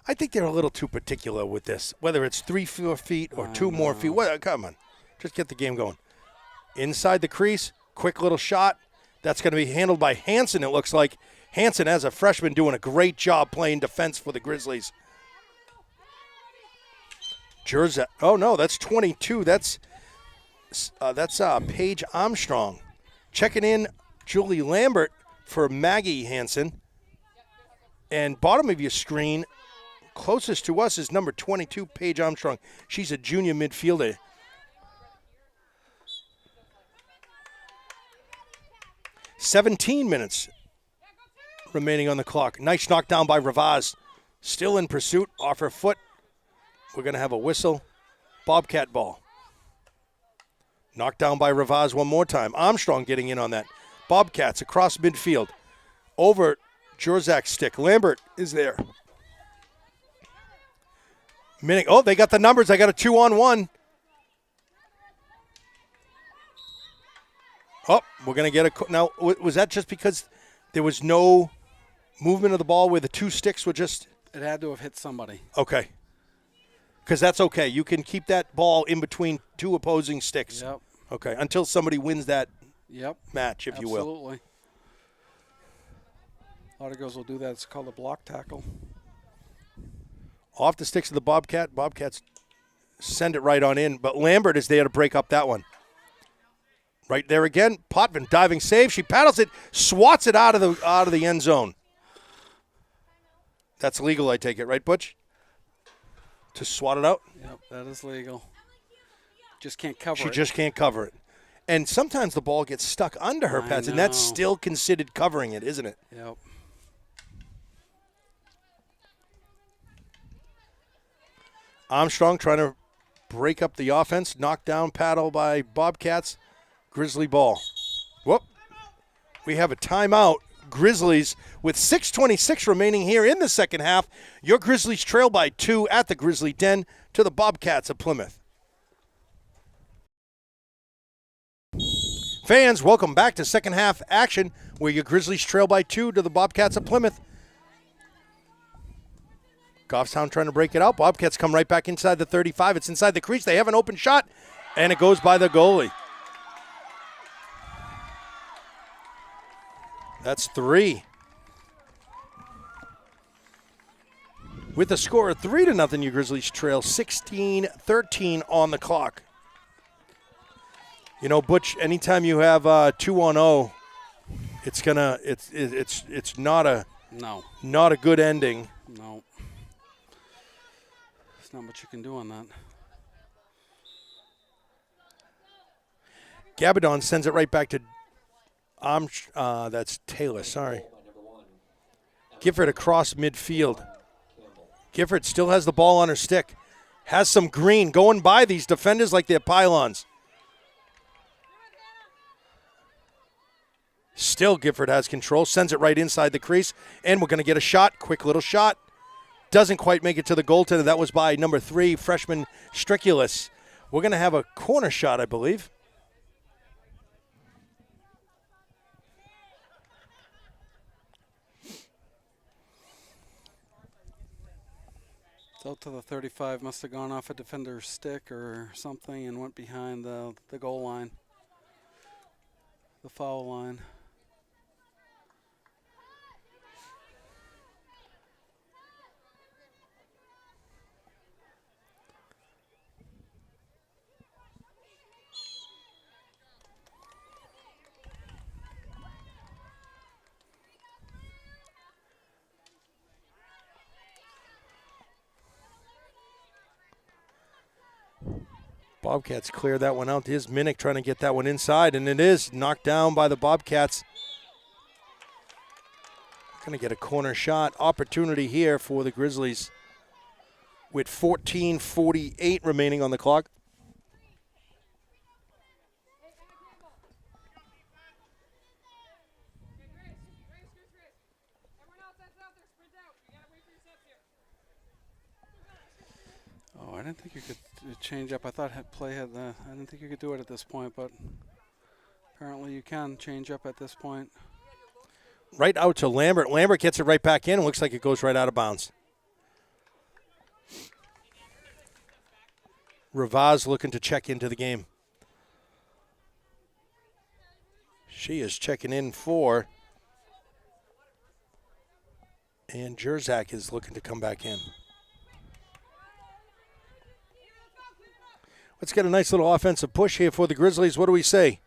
I think they're a little too particular with this, whether it's 3 more feet or 2 more feet. Come on. Just get the game going. Inside the crease, quick little shot. That's going to be handled by Hansen, it looks like. Hansen, as a freshman, doing a great job playing defense for the Grizzlies. Jersey. Oh, no, that's 22. That's Paige Armstrong. Checking in Julie Lambert for Maggie Hansen. And bottom of your screen, closest to us is number 22, Paige Armstrong. She's a junior midfielder. "17 minutes remaining on the clock. Nice knockdown by Ravaz. Still in pursuit, off her foot. We're going to have a whistle. Bobcat ball. Knocked down by Ravaz one more time. Armstrong getting in on that. Bobcats across midfield. Over Jorzak's stick. Lambert is there. Minnick. Oh, they got the numbers. I got a 2-on-1. Oh, we're going to get a – now, was that just because there was no movement of the ball where the two sticks were just – It had to have hit somebody. Okay. Because that's okay. You can keep that ball in between two opposing sticks. Yep. Okay, until somebody wins that match, if Absolutely. you will. Absolutely. A lot of girls will do that. It's called a block tackle. Off the sticks of the Bobcat. Bobcats send it right on in, but Lambert is there to break up that one. Right there again. Potvin diving save. She paddles it, swats it out of the end zone. That's legal, I take it, right, Butch? To swat it out? Yep, that is legal. Just can't cover it. She just can't cover it. And sometimes the ball gets stuck under her pads, and that's still considered covering it, isn't it? Yep. Armstrong trying to break up the offense. Knockdown paddle by Bobcats. Grizzly ball. Whoop. We have a timeout. Grizzlies with 6:26 remaining here in the second half. Your Grizzlies trail by 2 at the Grizzly Den to the Bobcats of Plymouth. Fans, welcome back to second half action where your Grizzlies trail by 2 to the Bobcats of Plymouth. Goffstown trying to break it out. Bobcats come right back inside the 35. It's inside the crease. They have an open shot, and it goes by the goalie. That's 3. With a score of 3-0, your Grizzlies trail 16-13 on the clock. You know, Butch, anytime you have 2-0, it's not a good ending. No. There's not much you can do on that. Gabadon sends it right back to that's Taylor, sorry. Gifford across midfield. Gifford still has the ball on her stick. Has some green going by these defenders like they're pylons. Still Gifford has control, sends it right inside the crease, and we're going to get a shot, quick little shot. Doesn't quite make it to the goaltender. That was by number 3, freshman Striculus. We're going to have a corner shot, I believe. Out to the 35, must have gone off a defender's stick or something and went behind the goal line, the foul line. Bobcats clear that one out. Here's Minnick trying to get that one inside, and it is knocked down by the Bobcats. Going to get a corner shot. Opportunity here for the Grizzlies with 14:48 remaining on the clock. Oh, I didn't think you could change up. I thought play had the. I didn't think you could do it at this point, but apparently you can change up at this point. Right out to Lambert. Lambert gets it right back in. It looks like it goes right out of bounds. Ravaz looking to check into the game. She is checking in for. And Jerzak is looking to come back in. Let's get a nice little offensive push here for the Grizzlies. What do we say?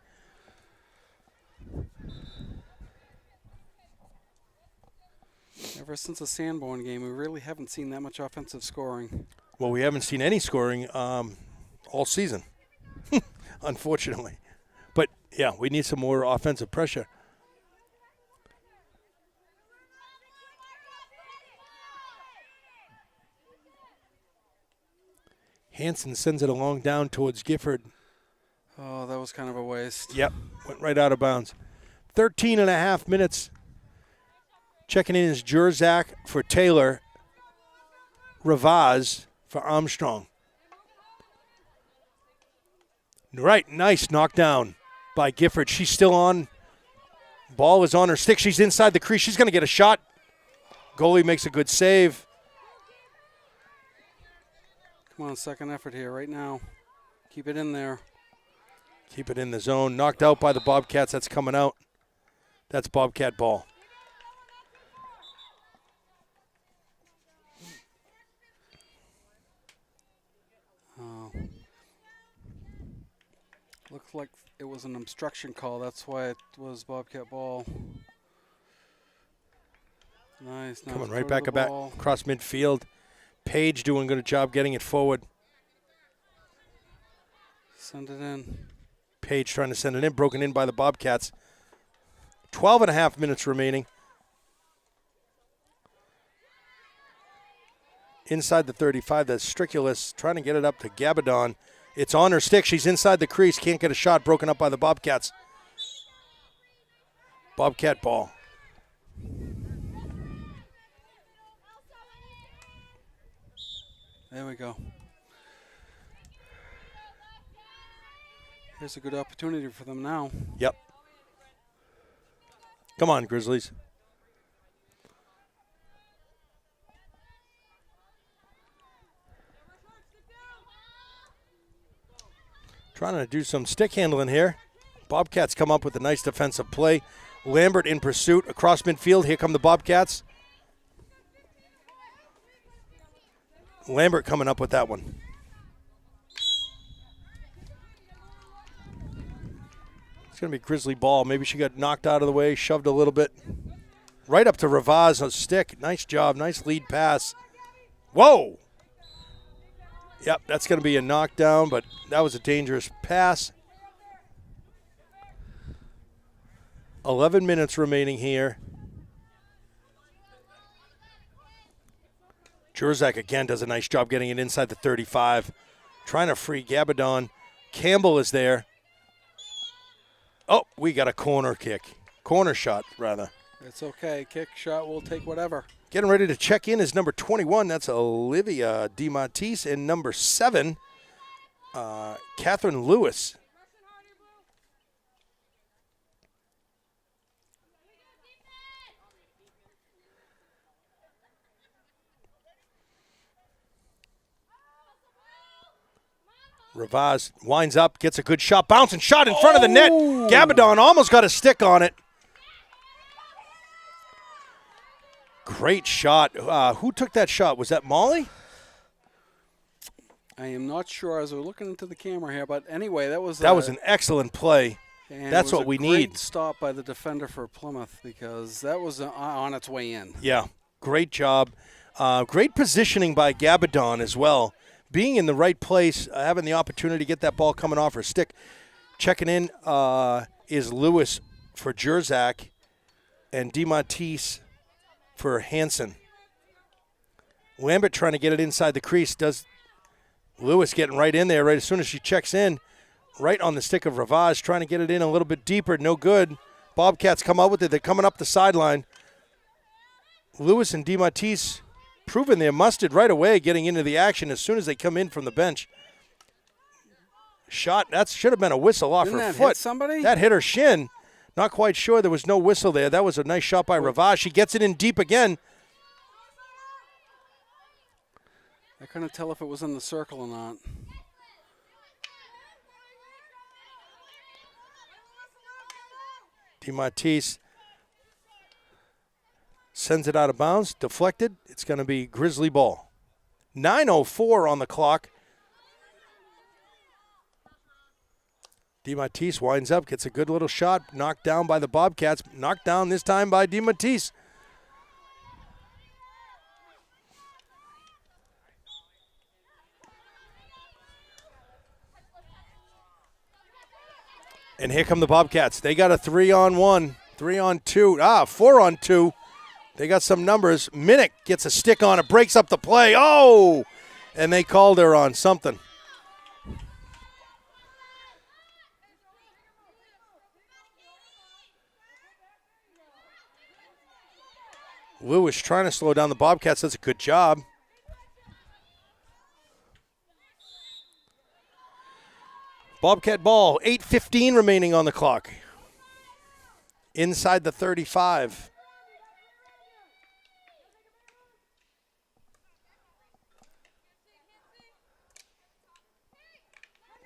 Ever since the Sanborn game, we really haven't seen that much offensive scoring. Well, we haven't seen any scoring all season, unfortunately. But, yeah, we need some more offensive pressure. Hansen sends it along down towards Gifford. Oh, that was kind of a waste. Yep, went right out of bounds. 13 and a half minutes. Checking in is Jerzak for Taylor. Ravaz for Armstrong. Right, nice knockdown by Gifford. She's still on. Ball is on her stick. She's inside the crease. She's going to get a shot. Goalie makes a good save. Come on, second effort here right now. Keep it in there. Keep it in the zone. Knocked out by the Bobcats. That's coming out. That's Bobcat ball. Looks like it was an obstruction call. That's why it was Bobcat ball. Nice. Coming right back across midfield. Page doing a good job getting it forward. Send it in. Page trying to send it in. Broken in by the Bobcats. 12 and a half minutes remaining. Inside the 35, that's Striculus trying to get it up to Gabadon. It's on her stick. She's inside the crease. Can't get a shot. Broken up by the Bobcats. Bobcat ball. There we go. Here's a good opportunity for them now. Yep. Come on, Grizzlies. Trying to do some stick handling here. Bobcats come up with a nice defensive play. Lambert in pursuit across midfield. Here come the Bobcats. Lambert coming up with that one. It's going to be Grizzly ball. Maybe she got knocked out of the way, shoved a little bit. Right up to Ravaz on stick. Nice job. Nice lead pass. Whoa! Yep, that's going to be a knockdown, but that was a dangerous pass. 11 minutes remaining here. Jurzak again does a nice job getting it inside the 35. Trying to free Gabadon. Campbell is there. Oh, we got a corner kick. Corner shot, rather. It's okay. Kick, shot, we'll take whatever. Getting ready to check in is number 21. That's Olivia DiMattis. And number 7, Catherine Lewis. Ravaz winds up, gets a good shot, bouncing shot in front of the net. Gabadon almost got a stick on it. Great shot. Who took that shot? Was that Molly? I am not sure as we're looking into the camera here, but anyway, that was an excellent play. That's what we need. Great stop by the defender for Plymouth because that was on its way in. Yeah, great job. Great positioning by Gabadon as well. Being in the right place, having the opportunity to get that ball coming off her stick. Checking in is Lewis for Jurzak and DiMattis for Hansen. Lambert trying to get it inside the crease. Does Lewis getting right in there right as soon as she checks in. Right on the stick of Ravaz, trying to get it in a little bit deeper. No good. Bobcats come up with it. They're coming up the sideline. Lewis and DiMattis proving their mustard right away, getting into the action as soon as they come in from the bench. Shot, that should have been a whistle off her foot. Hit somebody? That hit her shin. Not quite sure. There was no whistle there. That was a nice shot by Ravaz. She gets it in deep again. I couldn't tell if it was in the circle or not. DiMattis sends it out of bounds, deflected. It's going to be Grizzly ball. 9:04 on the clock. DiMattis winds up, gets a good little shot, knocked down by the Bobcats. Knocked down this time by DiMattis. And here come the Bobcats. They got a 3-on-1, 3-on-2, 4-on-2. They got some numbers. Minnick gets a stick on it, breaks up the play. Oh! And they called her on something. Lewis trying to slow down the Bobcats. Does a good job. Bobcat ball, 8:15 remaining on the clock. Inside the 35.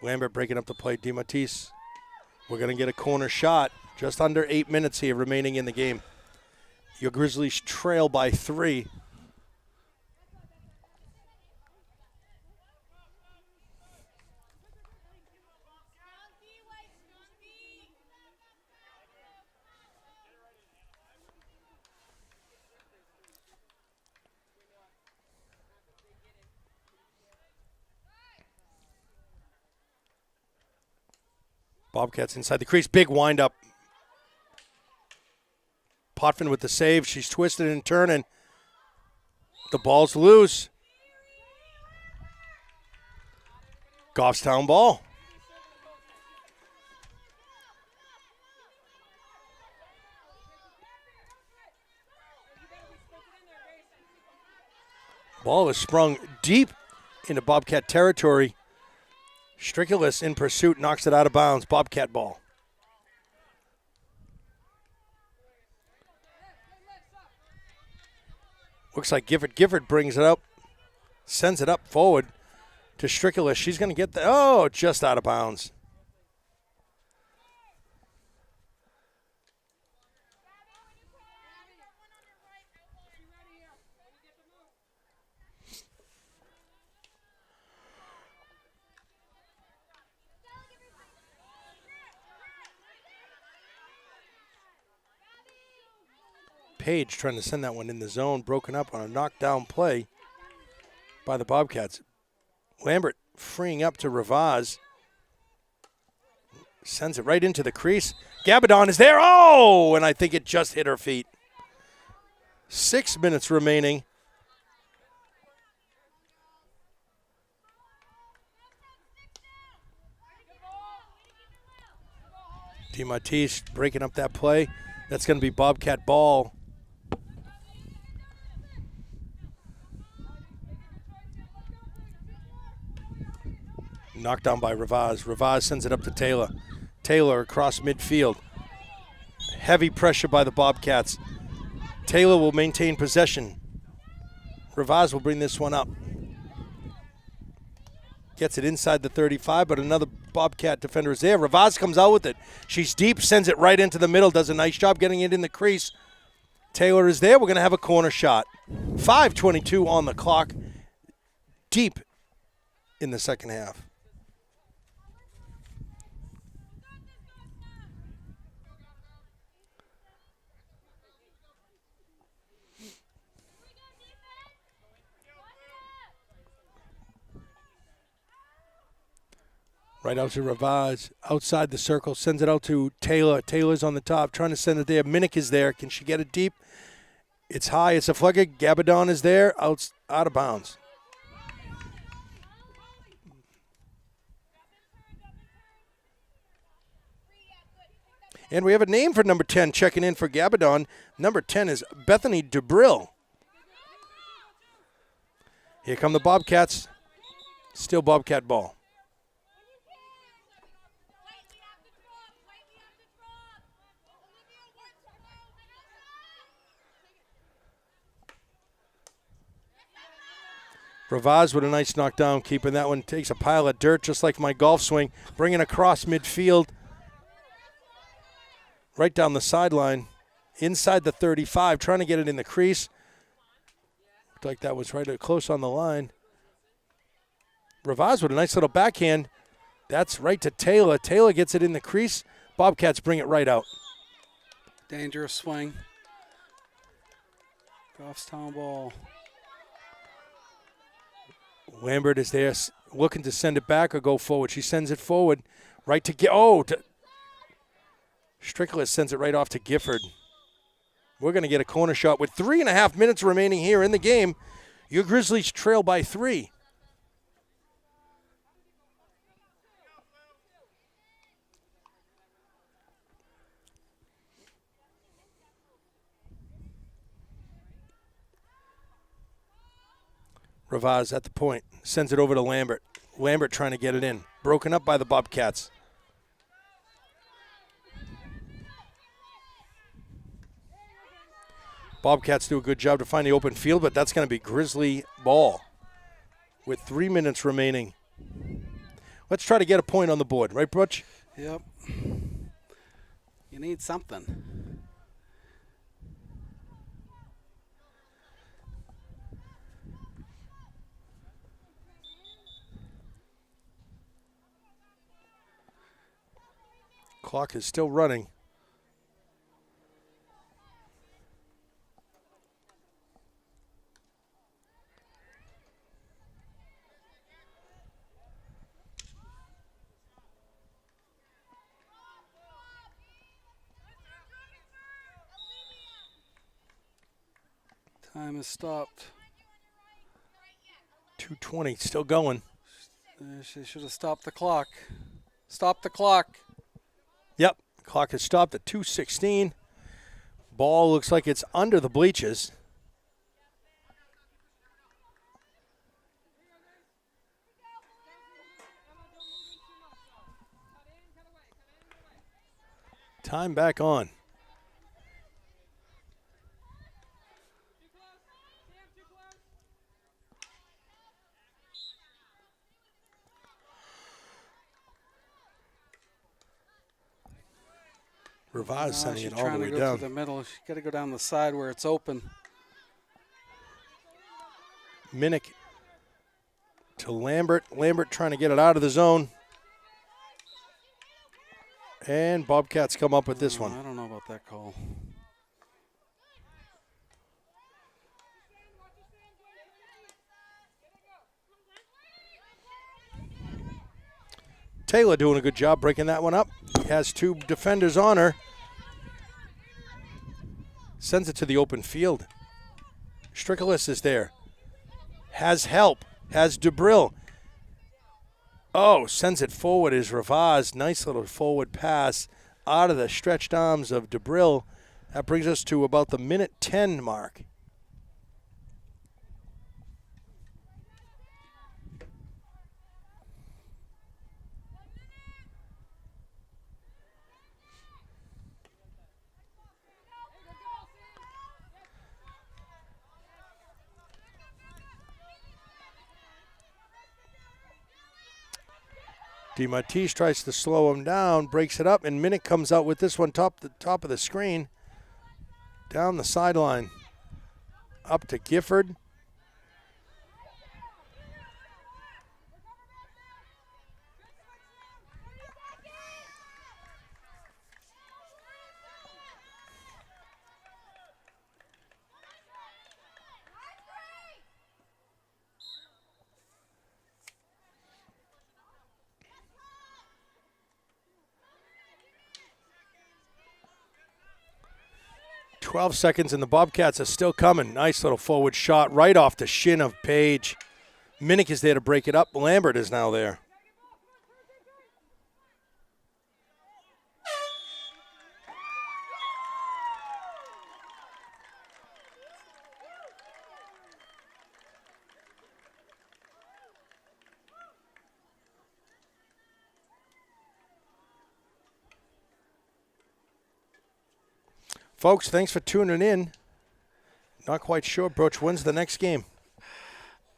Lambert breaking up the play. DeMatteis. We're going to get a corner shot. Just under 8 minutes here remaining in the game. Your Grizzlies trail by 3. Bobcats inside the crease. Big windup. Potvin with the save. She's twisted and turning. The ball's loose. Goffstown ball. Ball is sprung deep into Bobcat territory. Strikulis in pursuit, knocks it out of bounds. Bobcat ball. Looks like Gifford. Gifford brings it up, sends it up forward to Strikulis. She's going to get the, just out of bounds. Page trying to send that one in the zone, broken up on a knockdown play by the Bobcats. Lambert freeing up to Ravaz. Sends it right into the crease. Gabadon is there. Oh, and I think it just hit her feet. 6 minutes remaining. DeMatteis breaking up that play. That's going to be Bobcat ball. Knocked down by Ravaz. Ravaz sends it up to Taylor. Taylor across midfield. Heavy pressure by the Bobcats. Taylor will maintain possession. Ravaz will bring this one up. Gets it inside the 35, but another Bobcat defender is there. Ravaz comes out with it. She's deep, sends it right into the middle, does a nice job getting it in the crease. Taylor is there. We're going to have a corner shot. 5:22 on the clock. Deep in the second half. Right out to Ravaz, outside the circle, sends it out to Taylor. Taylor's on the top, trying to send it there. Minnick is there. Can she get it deep? It's high. It's a flagger. Gabadon is there, out of bounds. And we have a name for number 10 checking in for Gabadon. Number 10 is Bethany DeBrill. Here come the Bobcats. Still Bobcat ball. Ravaz with a nice knockdown, keeping that one. Takes a pile of dirt just like my golf swing. Bringing across midfield. Right down the sideline. Inside the 35, trying to get it in the crease. Looked like that was right close on the line. Ravaz with a nice little backhand. That's right to Taylor. Taylor gets it in the crease. Bobcats bring it right out. Dangerous swing. Goffstown ball. Lambert is there looking to send it back or go forward. She sends it forward. Right to Strikulis sends it right off to Gifford. We're going to get a corner shot with 3.5 minutes remaining here in the game. Your Grizzlies trail by 3. Ravaz at the point. Sends it over to Lambert. Lambert trying to get it in. Broken up by the Bobcats. Bobcats do a good job to find the open field, but that's going to be Grizzly ball with 3 minutes remaining. Let's try to get a point on the board. Right, Butch? Yep. You need something. Clock is still running. Time has stopped. 2:20, still going. She should have stopped the clock. Stop the clock. Yep, clock has stopped at 2:16. Ball looks like it's under the bleachers. Time back on. Revaz sending it all the way down. She's trying to go through the middle. She's got to go down the side where it's open. Minnick to Lambert. Lambert trying to get it out of the zone. And Bobcats come up with this one. I don't know about that call. Taylor doing a good job breaking that one up. He has two defenders on her. Sends it to the open field. Strickless is there. Has help. Has DeBrill. Oh, sends it forward is Revaz. Nice little forward pass out of the stretched arms of DeBrill. That brings us to about the minute 10 mark. DeMartise tries to slow him down, breaks it up, and Minnick comes out with this one the top of the screen. Down the sideline. Up to Gifford. .12 seconds, and the Bobcats are still coming. Nice little forward shot right off the shin of Page. Minnick is there to break it up. Lambert is now there. Folks, thanks for tuning in. Not quite sure, Broach, when's the next game?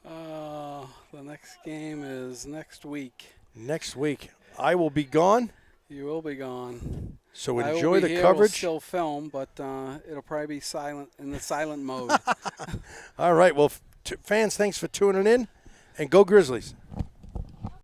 The next game is next week. Next week. I will be gone. You will be gone. So enjoy the coverage. We'll still film, but it'll probably be silent in the silent mode. All right. Well, fans, thanks for tuning in, and go Grizzlies.